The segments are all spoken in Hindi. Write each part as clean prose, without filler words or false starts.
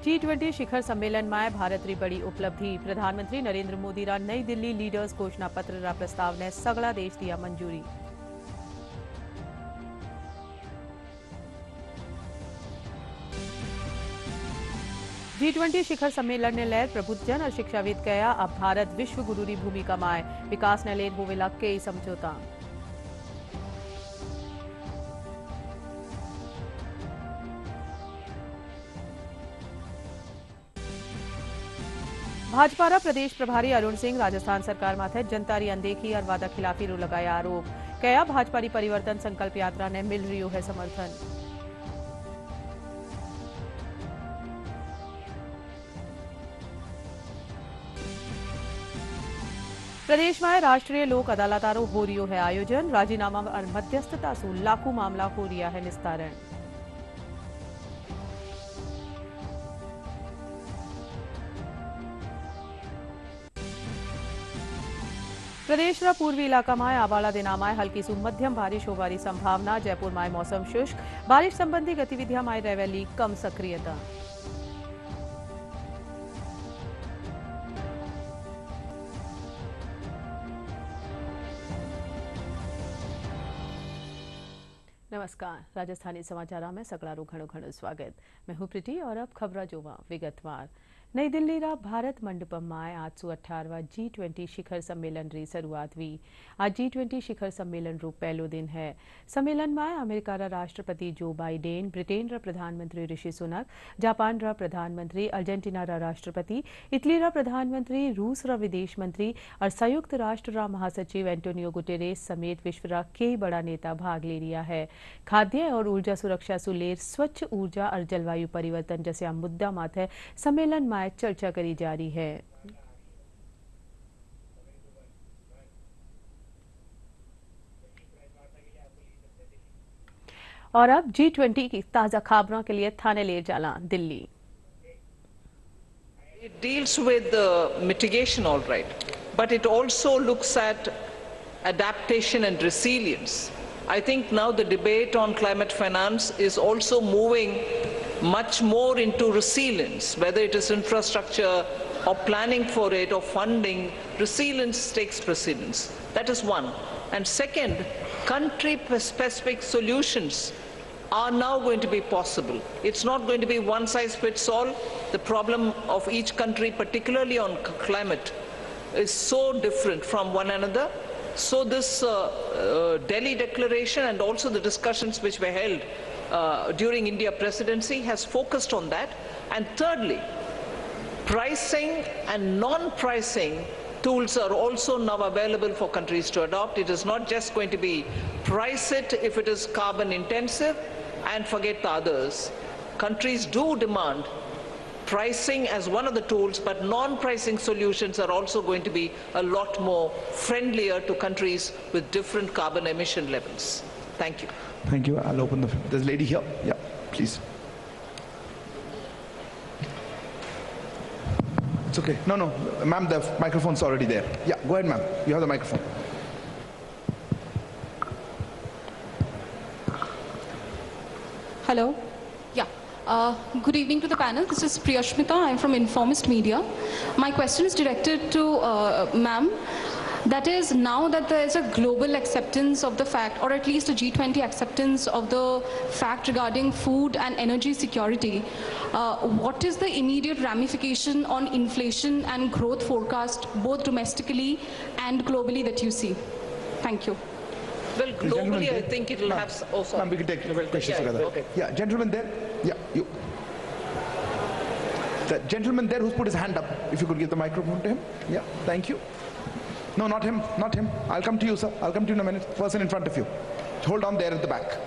G20 शिखर सम्मेलन में भारत री बड़ी उपलब्धि। प्रधानमंत्री नरेंद्र मोदी रा नई दिल्ली लीडर्स घोषणा पत्र रा प्रस्ताव ने सगला देश दिया मंजूरी। G20 शिखर सम्मेलन ने लैर प्रबुद्धजन और शिक्षाविद कया अब भारत विश्व गुरु री भूमिका माए विकास ने लेर होवेला कई समझौता। भाजपा रा प्रदेश प्रभारी अरुण सिंह राजस्थान सरकार माथे जनता री अनदेखी और वादा खिलाफी रो लगाया आरोप। कया भाजपा री परिवर्तन संकल्प यात्रा ने मिल रही है समर्थन। प्रदेश में राष्ट्रीय लोक अदालतारो हो रियो है आयोजन। राजीनामा और मध्यस्थता सु लाखों मामला हो रिया है निस्तारण। प्रदेश रा पूर्वी इलाका में आवाड़ा दिना में हल्की सु मध्यम बारिश होवारी संभावना। जयपुर में मौसम शुष्क, बारिश संबंधी गतिविधियां में रहेली कम सक्रियता। नमस्कार, राजस्थानी समाचार में सगळारू घणो घणो स्वागत। मैं हूं प्रीति और अब खबरा जोवा विगतवार। नई दिल्ली रा भारत मंडपम में आज 18वां G20 शिखर सम्मेलन री शुरुआत हुई। आज G20 शिखर सम्मेलन रो पहलो दिन है। सम्मेलन में अमेरिका रा राष्ट्रपति जो बाइडेन, ब्रिटेन रा प्रधानमंत्री ऋषि सुनक, जापान रा प्रधानमंत्री, अर्जेंटीना रा राष्ट्रपति, इटली रा प्रधानमंत्री, रूस रा विदेश मंत्री और संयुक्त राष्ट्र रा महासचिव एंटोनियो गुटेरेस समेत विश्व रा कई बड़ा नेता भाग ले रिया है। खाद्य और ऊर्जा सुरक्षा सुलेर स्वच्छ ऊर्जा और जलवायु परिवर्तन जैसे मुद्दा माथे सम्मेलन में चर्चा करी जा रही है। और अब G20 की ताजा खबरों के लिए थाने ले जाला Delhi. It deals with the mitigation, all right, but it also looks at adaptation and resilience. I think now the debate on climate finance is also moving much more into resilience, whether it is infrastructure or planning for it or funding. Resilience takes precedence. That is one. And second, country-specific solutions are now going to be possible. It's not going to be one size fits all. The problem of each country, particularly on climate, is so different from one another. So this Delhi Declaration and also the discussions which were held during India presidency has focused on that. And thirdly, pricing and non-pricing tools are also now available for countries to adopt. It is not just going to be price it if it is carbon intensive and forget the others. Countries do demand pricing as one of the tools, but non-pricing solutions are also going to be a lot more friendlier to countries with different carbon emission levels. Thank you. Thank you. I'll open there's a lady here. Yeah, please. It's okay. No, ma'am, the microphone's already there. Yeah, go ahead, ma'am. You have the microphone. Hello. Yeah. Good evening to the panel. This is Priyashmita. I'm from Informist Media. My question is directed to ma'am. That is, now that there is a global acceptance of the fact, or at least a G20 acceptance of the fact regarding food and energy security, what is the immediate ramification on inflation and growth forecast, both domestically and globally, that you see? Thank you. Well, globally, I think it will have... Oh, sorry. Ma'am, we can take questions together. Okay. Yeah, gentleman there. Yeah, you. The gentleman there who's put his hand up, if you could give the microphone to him. Yeah, thank you. No, not him, not him. I'll come to you, sir. I'll come to you in a minute. Person in front of you. Hold on there at the back.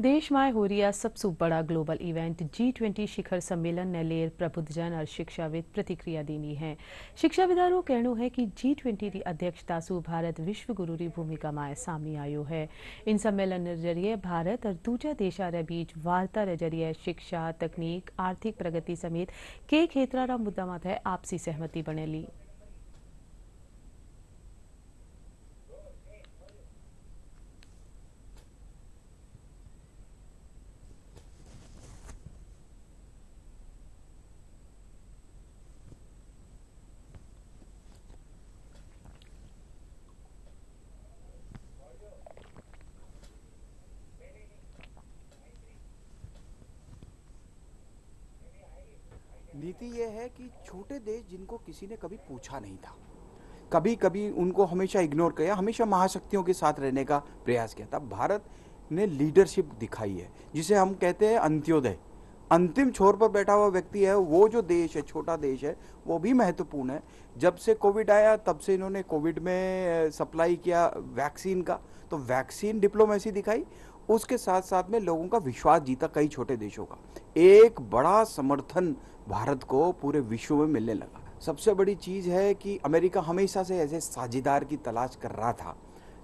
देश में हो रहा सबसे बड़ा ग्लोबल इवेंट G20 शिखर सम्मेलन ने लेर प्रबुद्धजन और शिक्षाविद प्रतिक्रिया देनी है। शिक्षाविदारों कहना है कि G20 की अध्यक्षता सु भारत विश्व गुरु की भूमिका में सामने आयो है। इन सम्मेलन के जरिए भारत और दूसरा देशा रे बीच वार्ता के जरिए शिक्षा, तकनीक, आर्थिक प्रगति समेत कई क्षेत्रा रा मुद्दा माथे आपसी सहमति बनेली। नीति ये है कि छोटे देश जिनको किसी ने कभी पूछा नहीं था, कभी कभी उनको हमेशा इग्नोर किया, हमेशा महाशक्तियों के साथ रहने का प्रयास किया था, भारत ने लीडरशिप दिखाई है, जिसे हम कहते हैं अंत्योदय। अंतिम छोर पर बैठा हुआ व्यक्ति है, वो जो देश है, छोटा देश है, वो भी महत्वपूर्ण है। जब से कोविड आया तब से इन्होंने कोविड में सप्लाई किया वैक्सीन का, तो वैक्सीन डिप्लोमेसी दिखाई, उसके साथ साथ में लोगों का विश्वास जीता कई छोटे देशों का। एक बड़ा समर्थन भारत को पूरे विश्व में मिलने लगा। सबसे बड़ी चीज़ है कि अमेरिका हमेशा से ऐसे साझेदार की तलाश कर रहा था,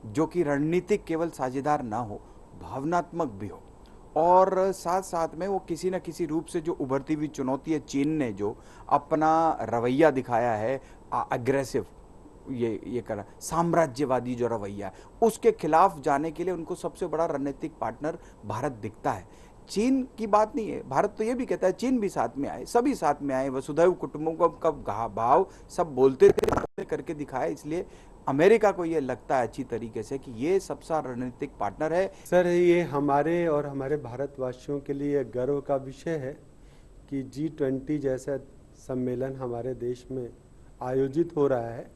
जो कि रणनीतिक केवल साझेदार ना हो, भावनात्मक भी हो, और साथ साथ में वो किसी न किसी रूप से जो उभरती हुई चुनौती है, चीन ने जो अपना रवैया दिखाया है अग्रेसिव, ये करा साम्राज्यवादी जो रवैया है, उसके खिलाफ जाने के लिए उनको सबसे बड़ा रणनीतिक पार्टनर भारत दिखता है। चीन की बात नहीं है, भारत तो ये भी कहता है चीन भी साथ में आए, सभी साथ में आए, वसुधैव कुटुंबकम का भाव सब बोलते थे, करके दिखाया। इसलिए अमेरिका को ये लगता है अच्छी तरीके से कि ये सबसे रणनीतिक पार्टनर है। सर, ये हमारे और हमारे भारतवासियों के लिए गर्व का विषय है कि G20 जैसा सम्मेलन हमारे देश में आयोजित हो रहा है,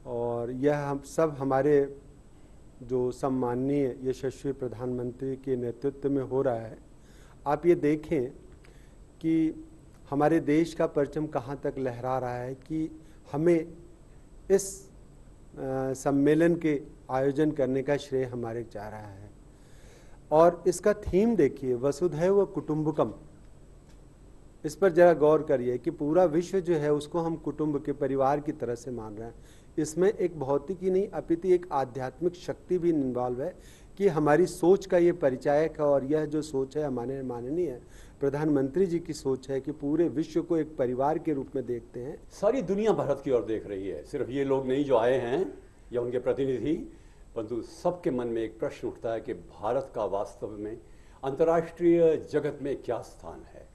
और यह हम सब हमारे जो सम्माननीय यशस्वी प्रधानमंत्री के नेतृत्व में हो रहा है। आप ये देखें कि हमारे देश का परचम कहाँ तक लहरा रहा है कि हमें इस सम्मेलन के आयोजन करने का श्रेय हमारे जा रहा है। और इसका थीम देखिए, वसुधैव कुटुंबकम, इस पर जरा गौर करिए कि पूरा विश्व जो है उसको हम कुटुंब के परिवार की तरह से मान रहे हैं। इसमें एक भौतिक ही नहीं अपितु एक आध्यात्मिक शक्ति भी इन्वॉल्व है कि हमारी सोच का ये परिचायक है, और यह जो सोच है हमारे माननीय प्रधानमंत्री जी की सोच है कि पूरे विश्व को एक परिवार के रूप में देखते हैं। सारी दुनिया भारत की ओर देख रही है, सिर्फ ये लोग नहीं जो आए हैं या उनके प्रतिनिधि, परंतु सबके मन में एक प्रश्न उठता है कि भारत का वास्तव में अंतर्राष्ट्रीय जगत में क्या स्थान है,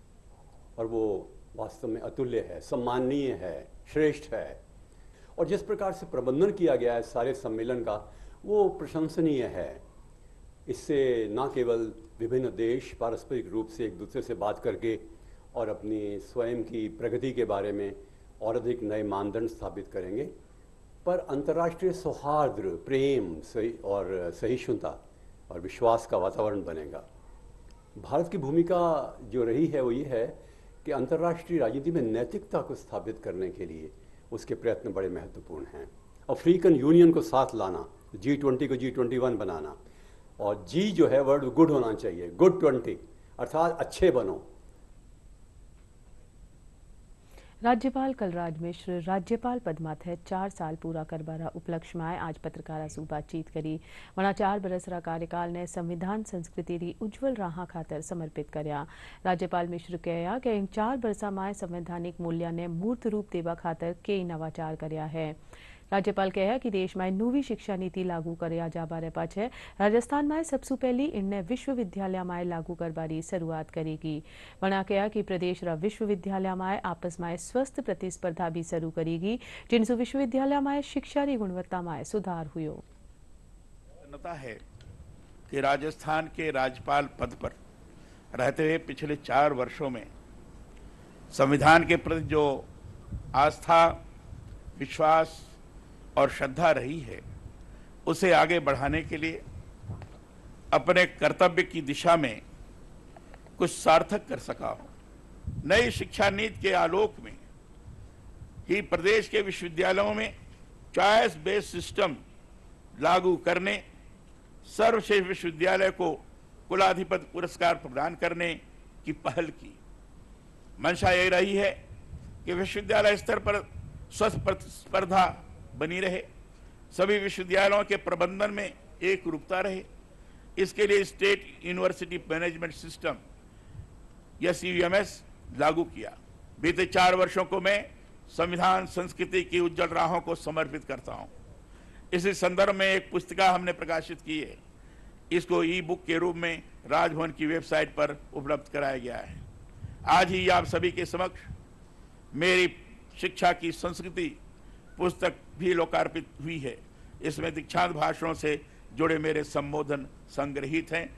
और वो वास्तव में अतुल्य है, सम्माननीय है, श्रेष्ठ है। और जिस प्रकार से प्रबंधन किया गया है सारे सम्मेलन का, वो प्रशंसनीय है। इससे न केवल विभिन्न देश पारस्परिक रूप से एक दूसरे से बात करके और अपनी स्वयं की प्रगति के बारे में और अधिक नए मानदंड स्थापित करेंगे, पर अंतर्राष्ट्रीय सौहार्द, प्रेम और सहिष्णुता और विश्वास का वातावरण बनेगा। भारत की भूमिका जो रही है वो ये है कि अंतर्राष्ट्रीय राजनीति में नैतिकता को स्थापित करने के लिए उसके प्रयत्न बड़े महत्वपूर्ण हैं। अफ्रीकन यूनियन को साथ लाना, G20 को G21 बनाना, और जी जो है वर्ड गुड होना चाहिए, गुड 20, अर्थात अच्छे बनो। राज्यपाल कलराज मिश्र राज्यपाल पदमाथे 4 साल पूरा करबारा उपलक्ष्य में आज पत्रकारा सू बातचीत करी। वना 4 बरसरा कार्यकाल ने संविधान संस्कृति री उज्जवल राह खातर समर्पित कर्या। राज्यपाल मिश्र कहा कि इन 4 बरसा में संवैधानिक मूल्य ने मूर्त रूप देवा खातर कई नवाचार कर्या है। राज्यपाल कहा कि देश में नवी शिक्षा नीति लागू कर्या जा बारे पाछे राजस्थान में सबसे पहली इनने विश्वविद्यालय में लागू करवारी शुरुआत करेगी। वना कहा कि प्रदेश रा विश्वविद्यालय में आपस में स्वस्थ प्रतिस्पर्धा भी शुरू करेगी, जिनसे विश्वविद्यालय में शिक्षा की गुणवत्ता में सुधार हुयो। है कि राजस्थान के राज्यपाल पद पर रहते हुए पिछले 4 वर्षों में संविधान के प्रति जो आस्था, विश्वास और श्रद्धा रही है, उसे आगे बढ़ाने के लिए अपने कर्तव्य की दिशा में कुछ सार्थक कर सका हूं। नई शिक्षा नीति के आलोक में ही प्रदेश के विश्वविद्यालयों में चॉइस बेस्ड सिस्टम लागू करने, सर्वश्रेष्ठ विश्वविद्यालय को कुलाधिपति पुरस्कार प्रदान करने की पहल की। मंशा यही रही है कि विश्वविद्यालय स्तर पर स्वस्थ प्रतिस्पर्धा बनी रहे, सभी विश्वविद्यालयों के प्रबंधन में एक रूपता रहे। इसके लिए स्टेट यूनिवर्सिटी मैनेजमेंट सिस्टम या CUMS लागू किया। बीते 4 वर्षों को मैं संविधान संस्कृति की उज्जवल राहों को समर्पित करता हूं। इसी संदर्भ में एक पुस्तिका हमने प्रकाशित की है। इसको ई-बुक के रूप में राजभवन की वेबसाइट पर उपलब्ध कराया गया है। आज ही आप सभी के समक्ष मेरी शिक्षा की संस्कृति पुस्तक भी लोकार्पित हुई है। इसमें दीक्षांत भाषणों से जुड़े मेरे संबोधन संग्रहित हैं।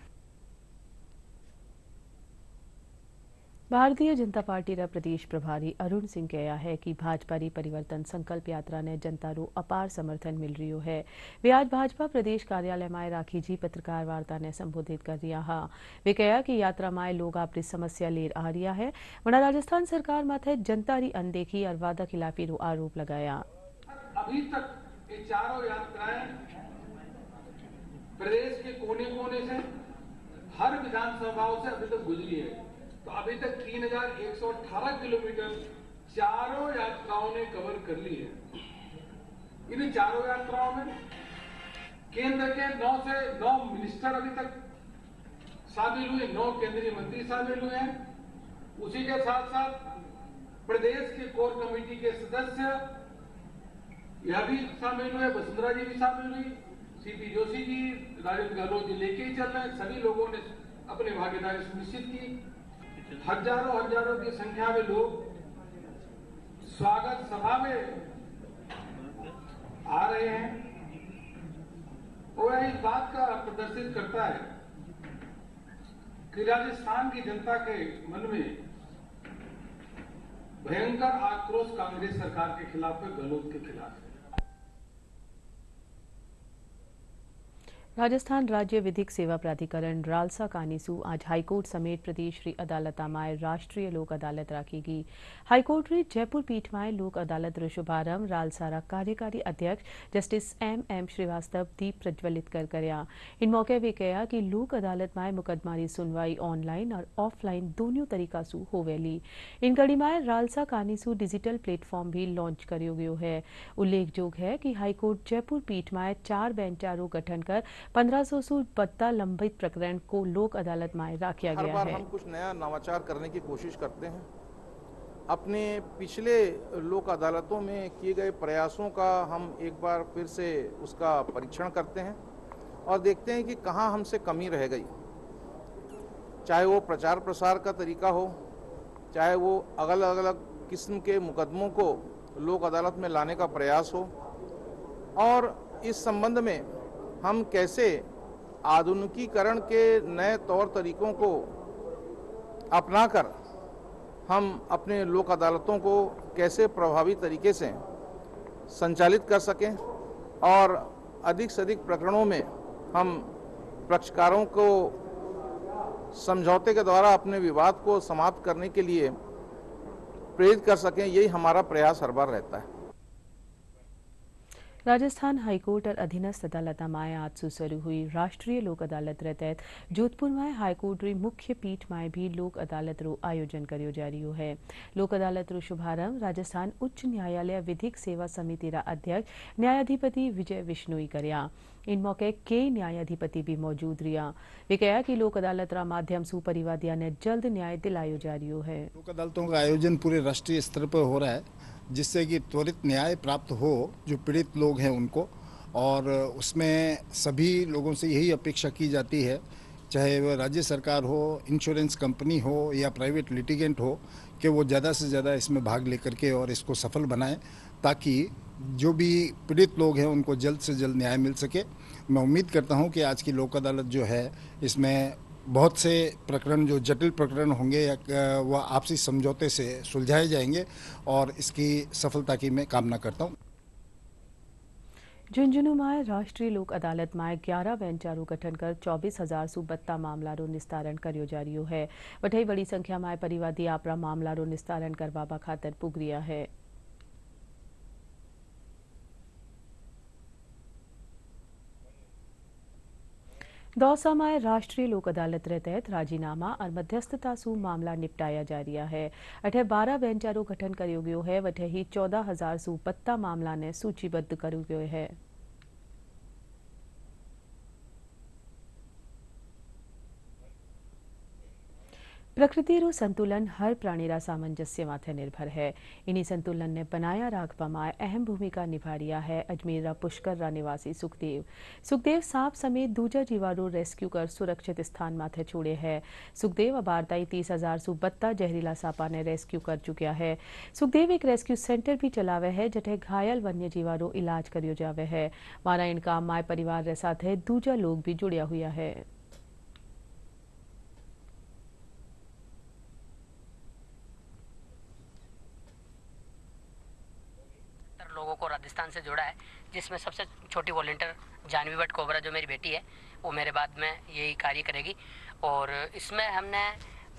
भारतीय जनता पार्टी रा प्रदेश प्रभारी अरुण सिंह कहा है कि भाजपा री परिवर्तन संकल्प यात्रा ने जनता रो अपार समर्थन मिल रियो है। वे आज भाजपा प्रदेश कार्यालय में राखी जी पत्रकार वार्ता ने संबोधित कर रिया हा। वे कहा कि यात्रा में लोग अपनी समस्या ले आ रिया है। वना राजस्थान सरकार माथे जनता री अनदेखी और वादा खिलाफी रो आरोप लगाया। अभी तक ये चारों यात्राएं प्रदेश के कोने-कोने से हर विधानसभाओं से अभी तक गुजरी है। तो अभी तक 3118 किलोमीटर चारों यात्राओं ने कवर कर ली है। इन चारों यात्राओं में केंद्र के 9 से 9 मिनिस्टर अभी तक शामिल हुए, 9 केंद्रीय मंत्री शामिल हुए हैं। उसी के साथ साथ प्रदेश के कोर कमेटी के सदस्य यह भी शामिल हुए, वसुंधरा जी भी शामिल हुई, सीपी जोशी जी, राजेंद्र गहलोत जी लेके ही चल रहे हैं। सभी लोगों ने अपनी भागीदारी सुनिश्चित की। हजारों की संख्या में लोग स्वागत सभा में आ रहे हैं और यह इस बात का प्रदर्शित करता है कि राजस्थान की जनता के मन में भयंकर आक्रोश कांग्रेस सरकार के खिलाफ है, गहलोत के खिलाफ है। राजस्थान राज्य विधिक सेवा प्राधिकरण रालसा कानीसू आज हाईकोर्ट समेत प्रदेश री अदालत में राष्ट्रीय लोक अदालत राखेगी। हाईकोर्ट री जयपुर पीठ में लोक अदालत रो शुभारंभ रालसा रा कार्यकारी अध्यक्ष जस्टिस एम श्रीवास्तव दीप प्रज्वलित कर करया। इन मौके वे कहा कि लोक अदालत में मुकदमा री सुनवाई ऑनलाइन और ऑफलाइन दोनों तरीका सु होवेली। इन कड़ी में रालसा कानीसू डिजिटल प्लेटफॉर्म भी लॉन्च करियो गयो है। उल्लेखजोग है कि हाईकोर्ट जयपुर पीठ में 4 बेंचा रो गठन कर 1500 से 72 लंबित प्रकरण को लोक अदालत में रखा गया है। हर बार हम कुछ नया नवाचार करने की कोशिश करते हैं। अपने पिछले लोक अदालतों में किए गए प्रयासों का हम एक बार फिर से उसका परीक्षण करते हैं और देखते हैं कि कहाँ हमसे कमी रह गई। चाहे वो प्रचार प्रसार का तरीका हो, चाहे वो अलग अलग किस्म के मुकदमों को लोक अदालत में लाने का प्रयास हो, और इस संबंध में हम कैसे आधुनिकीकरण के नए तौर तरीकों को अपनाकर हम अपने लोक अदालतों को कैसे प्रभावी तरीके से संचालित कर सकें और अधिक से अधिक प्रकरणों में हम पक्षकारों को समझौते के द्वारा अपने विवाद को समाप्त करने के लिए प्रेरित कर सकें, यही हमारा प्रयास हर बार रहता है। राजस्थान हाईकोर्ट और अधीनस्थ अदालत में आज से शुरू हुई राष्ट्रीय लोक अदालत रे तहत जोधपुर में हाईकोर्ट री मुख्य पीठ में भी लोक अदालत रो आयोजन करियो जा रही है। लोक अदालत रो शुभारंभ राजस्थान उच्च न्यायालय विधिक सेवा समिति रा अध्यक्ष न्यायाधिपति विजय विश्नोई करया। इन मौके कई न्यायाधिपति भी मौजूद रिया। वे कहा कि लोक अदालत रा माध्यम से परिवादिया ने जल्द न्याय दिलायो जा रही है। लोक अदालतों का आयोजन पूरे राष्ट्रीय स्तर पर हो रहा है, जिससे कि त्वरित न्याय प्राप्त हो जो पीड़ित लोग हैं उनको, और उसमें सभी लोगों से यही अपेक्षा की जाती है, चाहे वह राज्य सरकार हो, इंश्योरेंस कंपनी हो या प्राइवेट लिटिगेंट हो, कि वो ज़्यादा से ज़्यादा इसमें भाग लेकर के और इसको सफल बनाएं, ताकि जो भी पीड़ित लोग हैं उनको जल्द से जल्द न्याय मिल सके। मैं उम्मीद करता हूं कि आज की लोक अदालत जो है इसमें बहुत से प्रकरण जो जटिल प्रकरण होंगे या वह आपसी समझौते से सुलझाए जाएंगे, और इसकी सफलता की मैं कामना करता हूं। झुंझुनू में राष्ट्रीय लोक अदालत में 11 बेंचा रो गठन कर 24,000 सु 72 मामला रो निस्तारण करियो जा रही है। वठई बड़ी संख्या में परिवादी आपरा मामला रो निस्तारण करवाबा खातर पुग रिया है। दौसा में राष्ट्रीय लोक अदालत रे तहत राजीनामा और मध्यस्थता सु मामला निपटाया जा रहा है। अठे 12 बेंचा रो गठन करियो गयो है। वठे ही 14,000 सु 72 मामला ने सूचीबद्ध करियो गयो है। प्रकृति रो संतुलन हर प्राणी रा सामंजस्य माथे निर्भर है। इन्हीं संतुलन ने बनाया राखवा में अहम भूमिका निभा रिया है अजमेर रा पुष्कर रा निवासी सुखदेव सांप समेत दूजा जीवा रो रेस्क्यू कर सुरक्षित स्थान माथे छोड़े है। सुखदेव अबारताई 30,000 सु 72 जहरीला सांपा ने रेस्क्यू कर चुका है। सुखदेव एक रेस्क्यू सेंटर भी चलावे है, जठे घायल वन्य जीवा रो इलाज करियो जावे है। मारा इन काम माय परिवार रे साथे दूजा लोग भी जुड़िया हुआ है। को राजस्थान से जोड़ा है, जिसमें सबसे छोटी वॉलंटियर जानवी भट्ट कोबरा जो मेरी बेटी है वो मेरे बाद में यही कार्य करेगी। और इसमें हमने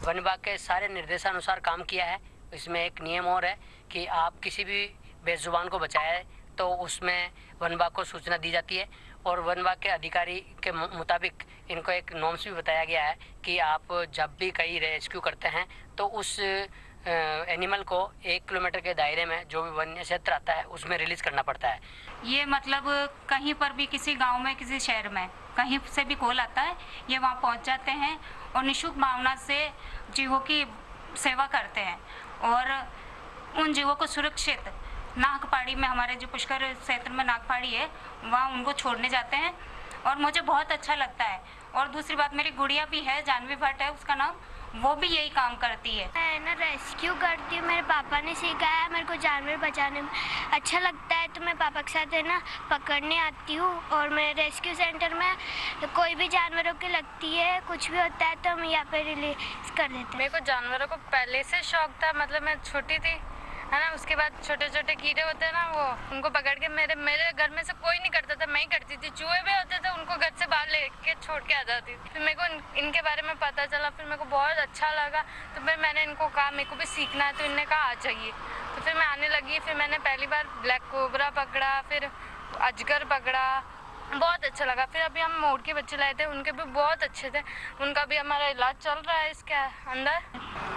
वन विभाग के सारे निर्देशानुसार काम किया है। इसमें एक नियम और है कि आप किसी भी बेजुबान को बचाए तो उसमें वन विभाग को सूचना दी जाती है, और वन विभाग के अधिकारी के मुताबिक इनको एक नॉर्म्स भी बताया गया है कि आप जब भी कहीं रेस्क्यू करते हैं तो उस एनिमल को 1 किलोमीटर के दायरे में जो भी वन्य क्षेत्र आता है उसमें रिलीज करना पड़ता है। ये मतलब कहीं पर भी किसी गांव में किसी शहर में कहीं से भी कॉल आता है, ये वहाँ पहुँच जाते हैं और निःशुल्क भावना से जीवों की सेवा करते हैं और उन जीवों को सुरक्षित नागपाड़ी में, हमारे जो पुष्कर क्षेत्र में नागपाड़ी है, वहाँ उनको छोड़ने जाते हैं और मुझे बहुत अच्छा लगता है। और दूसरी बात, मेरी गुड़िया भी है, जानवी भट्ट है उसका नाम, वो भी यही काम करती है। मैं ना रेस्क्यू करती हूँ, मेरे पापा ने सिखाया, मेरे को जानवर बचाने में अच्छा लगता है तो मैं पापा के साथ है ना पकड़ने आती हूँ। और मैं रेस्क्यू सेंटर में कोई भी जानवरों की लगती है, कुछ भी होता है तो हम यहाँ पे रिलीज कर देते हैं। मेरे को जानवरों को पहले से शौक था, मतलब मैं छोटी थी है ना, उसके बाद छोटे छोटे कीड़े होते हैं ना, वो उनको पकड़ के मेरे घर में से कोई नहीं करता था, मैं ही करती थी। चूहे भी होते थे, उनको घर से बाहर लेके छोड़ के आ जाती थी। फिर मेरे को इनके बारे में पता चला, फिर मेरे को बहुत अच्छा लगा, तो फिर मैंने इनको कहा मेरे को भी सीखना है, तो इनने कहा आ जाइए, तो फिर मैं आने लगी। फिर मैंने पहली बार ब्लैक कोबरा पकड़ा, फिर अजगर पकड़ा, बहुत अच्छा लगा। फिर अभी हम मोर के बच्चे लाए थे, उनके भी बहुत अच्छे थे, उनका भी हमारा इलाज चल रहा है इसके अंदर।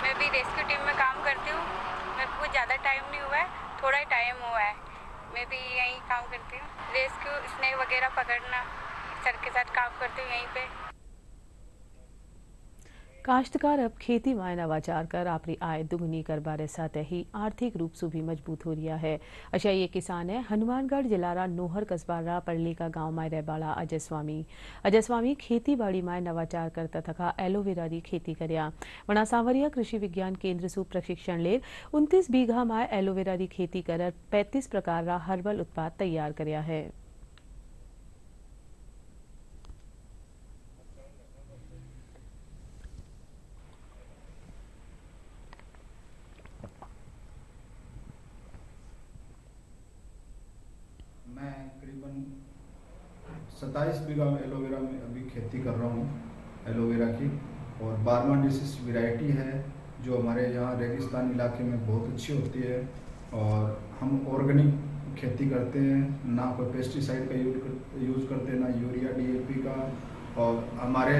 मैं भी रेस्क्यू टीम में काम करती हूँ, मेरे को ज़्यादा टाइम नहीं हुआ है, थोड़ा ही टाइम हुआ है। मैं भी यहीं काम करती हूँ, रेस्क्यू स्नेक वगैरह पकड़ना, सर के साथ काम करती हूँ यहीं पे। काश्तकार अब खेती में नवाचार कर आपली आय दुगनी करबारे साथ ही आर्थिक रूप से भी मजबूत हो रहा है। अशा ये किसान है हनुमानगढ़ जिला नोहर कस्बा परली का गांव में रहबाला अजय स्वामी खेती बाड़ी में नवाचार करता थका एलोवेरा की खेती करया। वना सांवरिया कृषि विज्ञान केंद्र से प्रशिक्षण ले 29 बीघा में एलोवेरा की खेती कर 35 प्रकार हर्बल उत्पाद तैयार करया है। मैं करीबन 27 बीघा में एलोवेरा में अभी खेती कर रहा हूँ एलोवेरा की, और बारमा डिसीज वैरायटी है जो हमारे यहाँ रेगिस्तान इलाके में बहुत अच्छी होती है। और हम ऑर्गेनिक खेती करते हैं, ना कोई पेस्टिसाइड का यूज़ करते हैं, ना यूरिया DAP का। और हमारे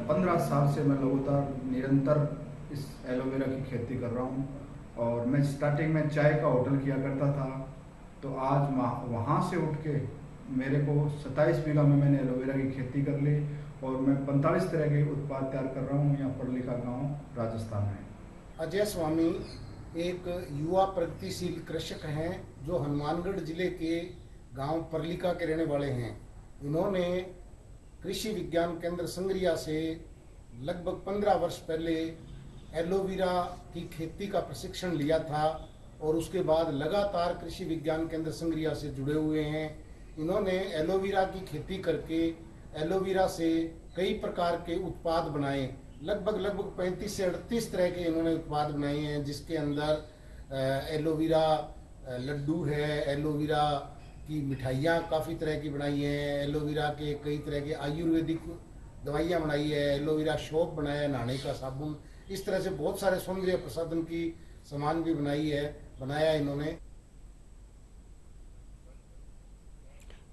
15 साल से मैं लगातार निरंतर इस एलोवेरा की खेती कर रहा हूँ। और मैं स्टार्टिंग में चाय का होटल किया करता था, तो आज वहाँ से उठ के मेरे को 27 बीघा में मैंने एलोवेरा की खेती कर ली, और मैं 45 तरह के उत्पाद तैयार कर रहा हूँ यहाँ परली का गाँव राजस्थान में। अजय स्वामी एक युवा प्रगतिशील कृषक हैं जो हनुमानगढ़ जिले के गांव परलिका के रहने वाले हैं। इन्होंने कृषि विज्ञान केंद्र संगरिया से लगभग 15 वर्ष पहले एलोवेरा की खेती का प्रशिक्षण लिया था, और उसके बाद लगातार कृषि विज्ञान केंद्र संगरिया से जुड़े हुए हैं। इन्होंने एलोवेरा की खेती करके एलोवेरा से कई प्रकार के उत्पाद बनाए, लगभग 35 से 38 तरह के इन्होंने उत्पाद बनाए हैं, जिसके अंदर एलोवेरा लड्डू है, एलोवेरा की मिठाइयाँ काफ़ी तरह की बनाई हैं, एलोवेरा के कई तरह के आयुर्वेदिक दवाइयाँ बनाई है, एलोवेरा शॉप बनाया है, नहाने का साबुन, इस तरह से बहुत सारे सौंदर्य प्रसाधन की सामान भी बनाया इन्होंने।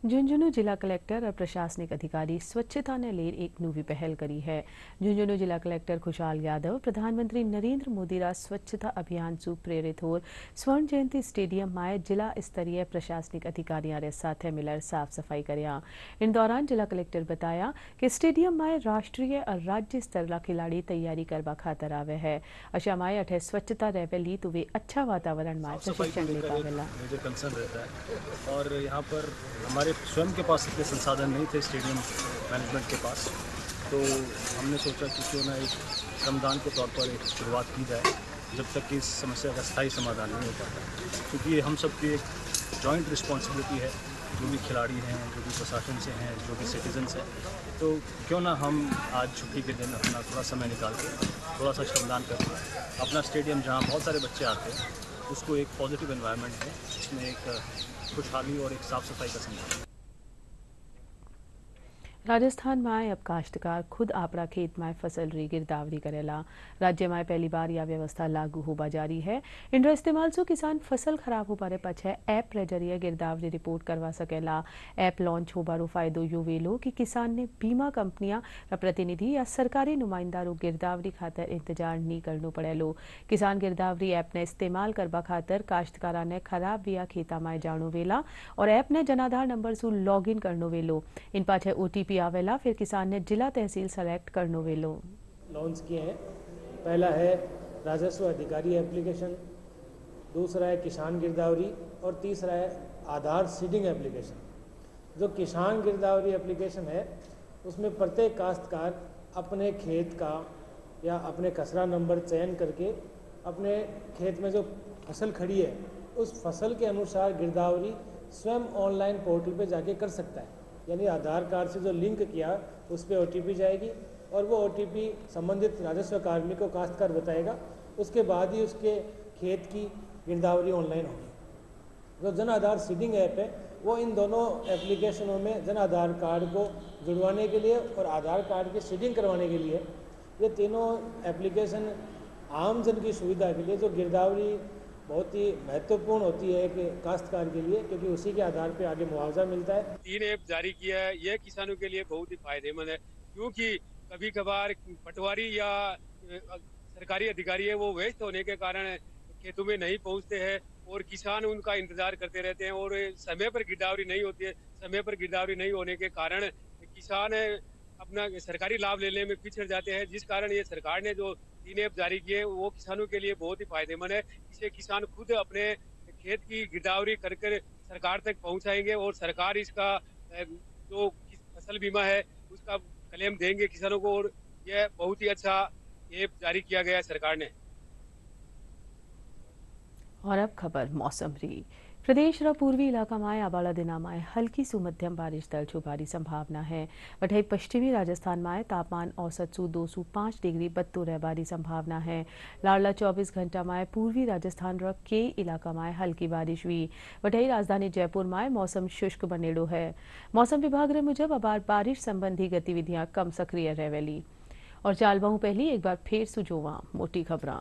झुंझुनू जिला कलेक्टर और प्रशासनिक अधिकारी स्वच्छता ने ले एक नवी पहल करी है। झुंझुनू जिला कलेक्टर खुशहाल यादव प्रधानमंत्री नरेंद्र मोदी रा स्वच्छता अभियान से प्रेरित हो स्वर्ण जयंती स्टेडियम में जिला स्तरीय प्रशासनिक अधिकारियों के साथ मिलकर साफ सफाई करया। इन दौरान जिला कलेक्टर बताया कि स्टेडियम में राष्ट्रीय और राज्य स्तर का खिलाड़ी तैयारी करवा खातर आवे है। अशा माए अठे स्वच्छता रहेली तो वे अच्छा वातावरण में प्रशिक्षण ले पावेला। मुझे कंसर्न रहता है, और यहाँ पर हमारे स्वयं के पास इतने संसाधन नहीं थे स्टेडियम मैनेजमेंट के पास, तो हमने सोचा कि क्यों ना एक श्रमदान के तौर पर एक शुरुआत की जाए जब तक कि इस समस्या का स्थायी समाधान नहीं हो पाता, क्योंकि ये हम सब की एक जॉइंट रिस्पॉन्सिबिलिटी है, जो भी खिलाड़ी हैं, जो भी प्रशासन से हैं, जो भी सिटीजन्स हैं। तो क्यों ना हम आज छुट्टी के दिन अपना थोड़ा समय निकाल के थोड़ा सा श्रमदान करके अपना स्टेडियम जहाँ बहुत सारे बच्चे आते हैं उसको एक पॉजिटिव एनवायरनमेंट है, जिसमें एक खुशहाली और एक साफ़ सफाई का संबंध है। राजस्थान में अब काश्तकार खुद आपड़ा खेत में फसल री गिरदावरी करेला। राज्य में पहली बार यह व्यवस्था लागू होबा जारी है। इनरो इस्तेमाल से किसान फसल खराब होबारे पछे ऐप रे जरिए गिरदावरी रिपोर्ट करवा सकेला। ऐप लॉन्च होबारो फायदो यो वेलो कि किसान ने बीमा कंपनियां रा प्रतिनिधि या सरकारी नुमाइंदा रो गिरदावरी खातर इंतजार नहीं करनो पड़ेलो। किसान गिरदावरी ऐप ने इस्तेमाल करबा खातर काश्तकारा ने खराब बिया खेता में जानो वेला और ऐप ने जनाधार नंबर सु लॉग इन करनो वेलो। इन पाछे OTP आवेला, फिर किसान ने जिला तहसील सेलेक्ट करनो वेलो। लॉन्च किए हैं। पहला है राजस्व अधिकारी एप्लीकेशन, दूसरा है किसान गिरदावरी और तीसरा है आधार सीडिंग एप्लीकेशन। जो किसान गिरदावरी एप्लीकेशन है उसमें प्रत्येक काश्तकार अपने खेत का या अपने खसरा नंबर चयन करके अपने खेत में जो फसल खड़ी है उस फसल के अनुसार गिरदावरी स्वयं ऑनलाइन पोर्टल पे जाके कर सकता है। यानी आधार कार्ड से जो लिंक किया उस पर OTP जाएगी और वो OTP संबंधित राजस्व कार्मिक को काश्तकार बताएगा। उसके बाद ही उसके खेत की गिरदावरी ऑनलाइन होगी। जो जन आधार सीडिंग ऐप है वो इन दोनों एप्लीकेशनों में जन आधार कार्ड को जुड़वाने के लिए और आधार कार्ड की सीडिंग करवाने के लिए, ये तीनों एप्लीकेशन आम जन की सुविधा के लिए जो गिरदावरी बहुत ही महत्वपूर्ण होती है कि काश्तकार के लिए, क्योंकि उसी के आधार पे आगे मुआवजा मिलता है। 3 ऐप जारी किया है, यह किसानों के लिए बहुत ही फायदेमंद है, क्योंकि कभी कभार पटवारी या सरकारी अधिकारी है वो व्यस्त होने के कारण खेतों में नहीं पहुंचते हैं और किसान उनका इंतजार करते रहते हैं और समय पर गिरदावरी नहीं होती है। समय पर गिरदावरी नहीं होने के कारण किसान अपना सरकारी लाभ लेने में पिछड़ जाते हैं, जिस कारण ये सरकार ने जो 3 ऐप जारी किए वो किसानों के लिए बहुत ही फायदेमंद है। इससे किसान खुद अपने खेत की गिरदावरी कर सरकार तक पहुंचाएंगे और सरकार इसका जो फसल बीमा है उसका क्लेम देंगे किसानों को और यह बहुत ही अच्छा ऐप जारी किया गया है सरकार ने। और अब खबर मौसम री। प्रदेश रा पूर्वी इलाका में आबाला दिना में हल्की सु मध्यम बारिश दर्ज होबारी संभावना है। वहीं पश्चिमी राजस्थान में तापमान औसत सु 2 से 5 डिग्री बत्तो रहबारी संभावना है। लाडला 24 घंटा में पूर्वी राजस्थान रा कई इलाका में हल्की बारिश हुई। वहीं राजधानी जयपुर में मौसम शुष्क बनेड़ो है। मौसम विभाग रे मुजब अबार बारिश संबंधी गतिविधियां कम सक्रिय रहेली। और चाल बहु पहली एक बार फिर सु जोवा मोटी खबरां।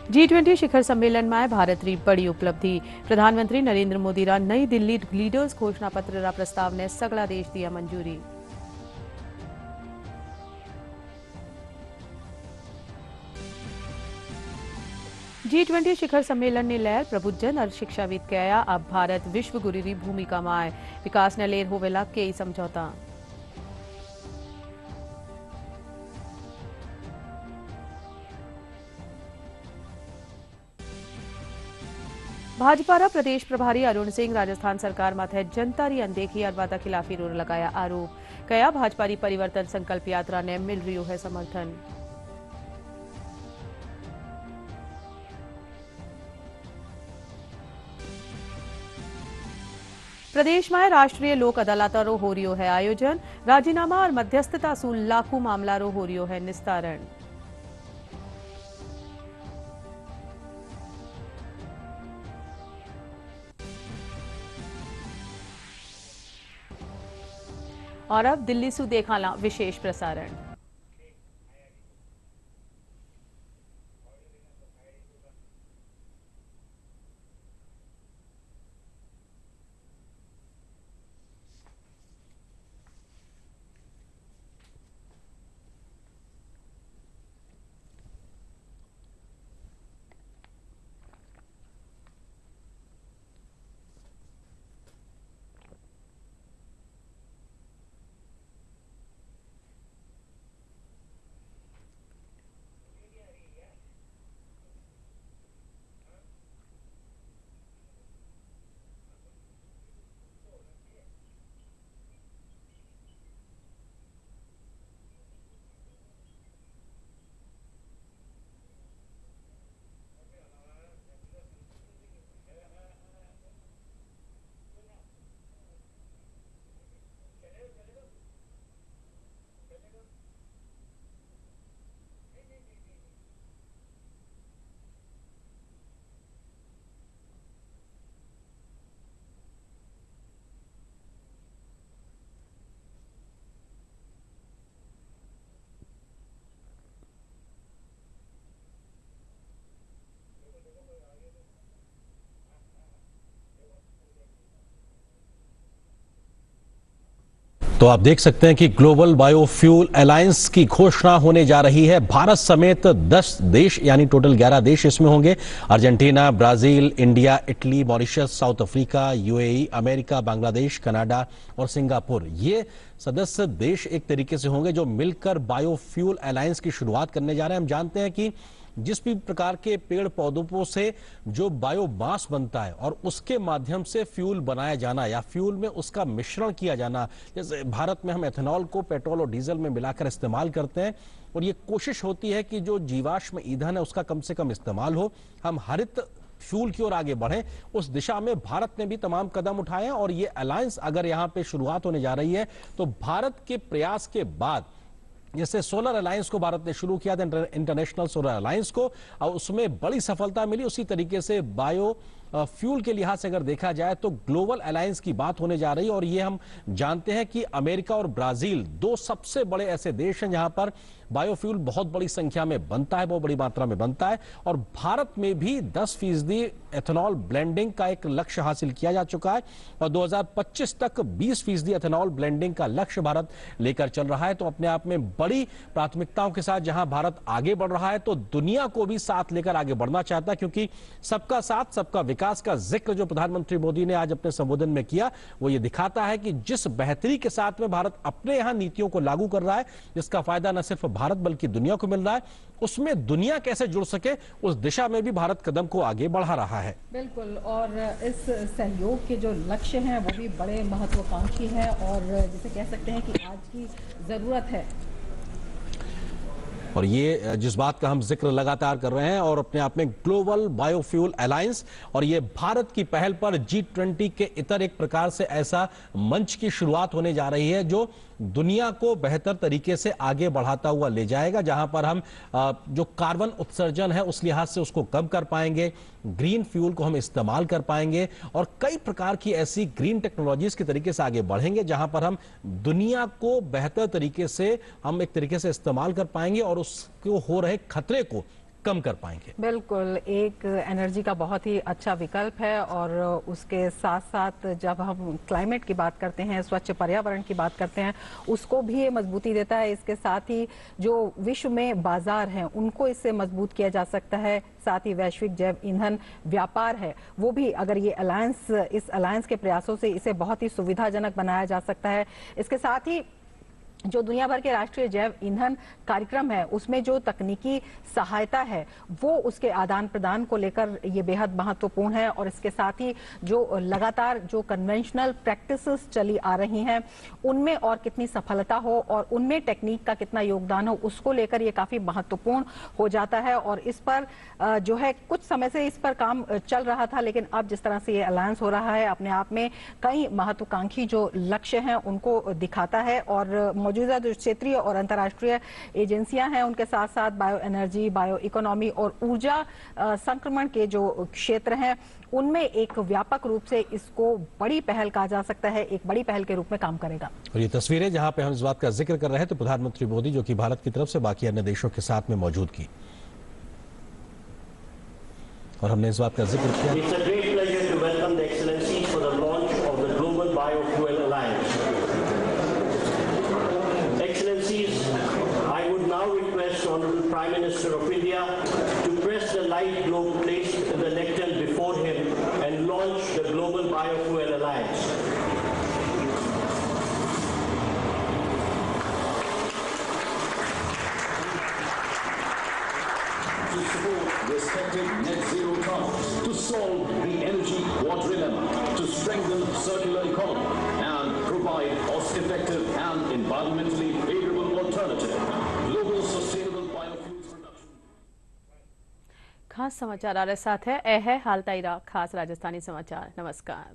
G20 शिखर सम्मेलन में भारत री बड़ी उपलब्धि। प्रधानमंत्री नरेंद्र मोदी रा नई दिल्ली लीडर्स घोषणा पत्र रा प्रस्ताव ने सगला देश दिया मंजूरी। G20 शिखर सम्मेलन ने लहर प्रबुद्धजन और शिक्षाविद कया अब भारत विश्व गुरु री भूमिका में आए। विकास ने लेर होवेला कई समझौता। भाजपा रा प्रदेश प्रभारी अरुण सिंह राजस्थान सरकार माथे जनता री अनदेखी और वादा खिलाफी रो लगाया आरोप। कया भाजपा री परिवर्तन संकल्प यात्रा ने मिल रही है समर्थन। प्रदेश में राष्ट्रीय लोक अदालत रो हो रही है आयोजन। राजीनामा और मध्यस्थता सु लाखों मामला रो हो रही है निस्तारण। और अब दिल्ली सु देखाला विशेष प्रसारण। तो आप देख सकते हैं कि ग्लोबल बायोफ्यूल अलायंस की घोषणा होने जा रही है। भारत समेत 10 देश यानी टोटल 11 देश इसमें होंगे। Argentina, Brazil, India, Italy, Mauritius, south Africa, UAE, America, Bangladesh, Canada और सिंगापुर, ये सदस्य देश एक तरीके से होंगे जो मिलकर बायोफ्यूल अलायंस की शुरुआत करने जा रहे हैं। हम जानते हैं कि जिस भी प्रकार के पेड़ पौधों से जो बायोमास बनता है और उसके माध्यम से फ्यूल बनाया जाना या फ्यूल में उसका मिश्रण किया जाना, जैसे भारत में हम एथेनॉल को पेट्रोल और डीजल में मिलाकर इस्तेमाल करते हैं और ये कोशिश होती है कि जो जीवाश्म ईंधन है उसका कम से कम इस्तेमाल हो, हम हरित फ्यूल की ओर आगे बढ़ें। उस दिशा में भारत ने भी तमाम कदम उठाए हैं और ये अलायंस अगर यहां पे शुरुआत होने जा रही है तो भारत के प्रयास के बाद, जैसे सोलर अलायंस को भारत ने शुरू किया था, इंटरनेशनल सोलर अलायंस को, और उसमें बड़ी सफलता मिली, उसी तरीके से बायो फ्यूल के लिहाज से अगर देखा जाए तो ग्लोबल अलायंस की बात होने जा रही है। और ये हम जानते हैं कि अमेरिका और ब्राजील 2 सबसे बड़े ऐसे देश हैं जहां पर बायोफ्यूल बहुत बड़ी संख्या में बनता है, बहुत बड़ी मात्रा में बनता है। और भारत में भी 10% एथेनॉल ब्लेंडिंग का एक लक्ष्य हासिल किया जा चुका है और 2025 तक 20% एथेनॉल ब्लेंडिंग का लक्ष्य भारत लेकर चल रहा है। तो अपने आप में बड़ी प्राथमिकताओं के साथ जहां भारत आगे बढ़ रहा है तो दुनिया को भी साथ लेकर आगे बढ़ना चाहता है, क्योंकि सबका साथ सबका विकास का जिक्र जो प्रधानमंत्री मोदी ने आज अपने संबोधन में किया वो ये दिखाता है कि जिस बेहतरी के साथ में भारत अपने यहां नीतियों को लागू कर रहा है, जिसका फायदा न सिर्फ भारत बल्कि दुनिया को मिल रहा है, उसमें दुनिया कैसे जुड़ सके उस दिशा में भी भारत कदम को आगे बढ़ा रहा है। बिल्कुल, और इस सहयोग के जो लक्ष्य हैं वो भी बड़े महत्वाकांक्षी हैं और जिसे कह सकते हैं कि आज की जरूरत है। और ये जिस बात का हम जिक्र लगातार कर रहे हैं और अपने आप में ग्लोबल बायोफ्यूल अलायंस, और ये भारत की पहल पर G20 के इतर एक प्रकार से ऐसा मंच की शुरुआत होने जा रही है जो दुनिया को बेहतर तरीके से आगे बढ़ाता हुआ ले जाएगा, जहां पर हम जो कार्बन उत्सर्जन है उस लिहाज से उसको कम कर पाएंगे, ग्रीन फ्यूल को हम इस्तेमाल कर पाएंगे और कई प्रकार की ऐसी ग्रीन टेक्नोलॉजीज के तरीके से आगे बढ़ेंगे जहां पर हम दुनिया को बेहतर तरीके से हम एक तरीके से इस्तेमाल कर पाएंगे और उसको हो रहे खतरे को कम कर पाएंगे। बिल्कुल, एक एनर्जी का बहुत ही अच्छा विकल्प है और उसके साथ साथ जब हम क्लाइमेट की बात करते हैं, स्वच्छ पर्यावरण की बात करते हैं, उसको भी ये मजबूती देता है। इसके साथ ही जो विश्व में बाजार हैं उनको इससे मजबूत किया जा सकता है। साथ ही वैश्विक जैव ईंधन व्यापार है वो भी अगर ये अलायंस, इस अलायंस के प्रयासों से इसे बहुत ही सुविधाजनक बनाया जा सकता है। इसके साथ ही जो दुनिया भर के राष्ट्रीय जैव ईंधन कार्यक्रम है उसमें जो तकनीकी सहायता है वो उसके आदान प्रदान को लेकर ये बेहद महत्वपूर्ण है। और इसके साथ ही जो लगातार जो कन्वेंशनल प्रैक्टिसेस चली आ रही हैं उनमें और कितनी सफलता हो और उनमें टेक्निक का कितना योगदान हो उसको लेकर ये काफी महत्वपूर्ण हो जाता है। और इस पर जो है कुछ समय से इस पर काम चल रहा था, लेकिन अब जिस तरह से ये अलायंस हो रहा है अपने आप में कई महत्वाकांक्षी जो लक्ष्य हैं उनको दिखाता है। और मौजूदा जो क्षेत्रीय और अंतर्राष्ट्रीय एजेंसियां हैं उनके साथ साथ बायो एनर्जी, बायो इकोनॉमी और ऊर्जा संक्रमण के जो क्षेत्र हैं उनमें एक व्यापक रूप से इसको बड़ी पहल कहा जा सकता है, एक बड़ी पहल के रूप में काम करेगा। और ये तस्वीरें जहां पे हम इस बात का जिक्र कर रहे हैं तो प्रधानमंत्री मोदी जो कि भारत की तरफ से बाकी अन्य देशों के साथ में मौजूद की और हमने इस बात का जिक्र Honorable Prime Minister of India to press the light globe placed in the lectern before him and launch the Global Biofuel Alliance. To support respective net zero targets, to solve the energy quadrilemma, to strengthen circular economy and provide cost-effective and environmentally favorable alternative. Global sustainable खास समाचार आ रहे साथ है। ए है हाल ताईरा खास राजस्थानी समाचार। नमस्कार।